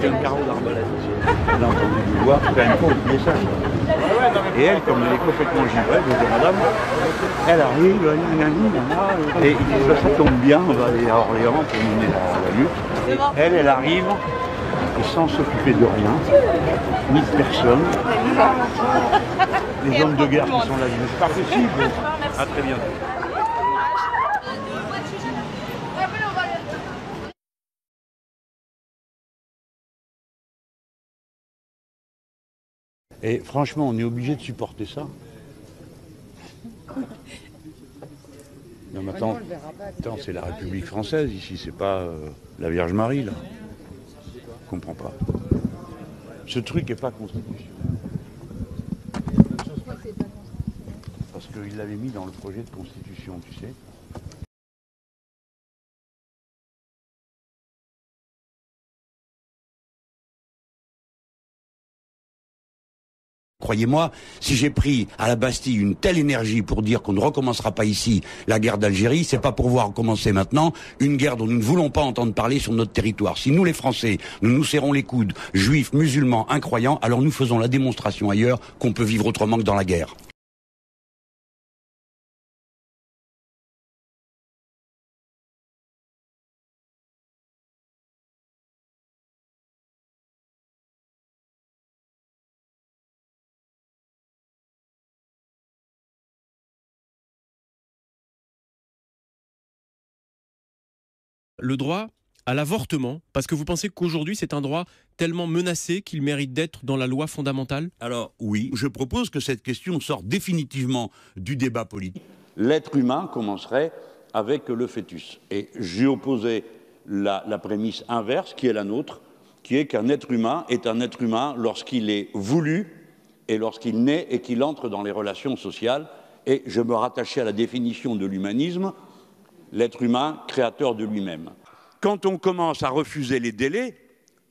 c'était un carreau d'arbalète aussi. Elle a entendu du voir, quand même pas oublier ça. Et elle, comme elle est complètement givrée, je dis madame, elle arrive, et il dit ça tombe bien, on va aller à Orléans pour mener la lutte. Et elle arrive, et sans s'occuper de rien, ni de personne. Les hommes de guerre qui sont là, c'est pas possible. À très bientôt. Et franchement, on est obligé de supporter ça. Non mais attends, c'est la République française ici, c'est pas la Vierge Marie là. Je comprends pas. Ce truc n'est pas constitutionnel. Parce qu'il l'avait mis dans le projet de constitution, tu sais. Croyez-moi, si j'ai pris à la Bastille une telle énergie pour dire qu'on ne recommencera pas ici la guerre d'Algérie, c'est pas pour voir recommencer maintenant une guerre dont nous ne voulons pas entendre parler sur notre territoire. Si nous les Français, nous nous serrons les coudes, juifs, musulmans, incroyants, alors nous faisons la démonstration ailleurs qu'on peut vivre autrement que dans la guerre. Le droit à l'avortement, parce que vous pensez qu'aujourd'hui c'est un droit tellement menacé qu'il mérite d'être dans la loi fondamentale? Alors oui, je propose que cette question sorte définitivement du débat politique. L'être humain commencerait avec le fœtus. Et j'ai opposé la prémisse inverse, qui est la nôtre, qui est qu'un être humain est un être humain lorsqu'il est voulu et lorsqu'il naît et qu'il entre dans les relations sociales. Et je me rattachais à la définition de l'humanisme, l'être humain créateur de lui-même. Quand on commence à refuser les délais,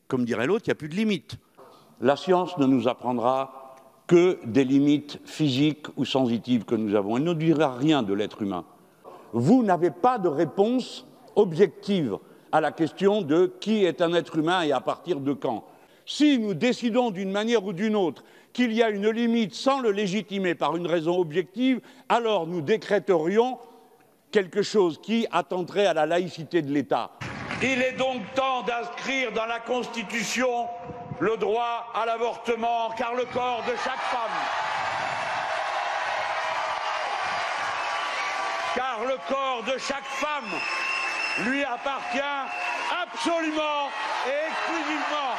comme dirait l'autre, il n'y a plus de limites. La science ne nous apprendra que des limites physiques ou sensitives que nous avons. Elle ne dira rien de l'être humain. Vous n'avez pas de réponse objective à la question de qui est un être humain et à partir de quand. Si nous décidons d'une manière ou d'une autre qu'il y a une limite sans le légitimer par une raison objective, alors nous décréterions quelque chose qui attenterait à la laïcité de l'État. Il est donc temps d'inscrire dans la Constitution le droit à l'avortement, car le corps de chaque femme, lui appartient absolument et exclusivement.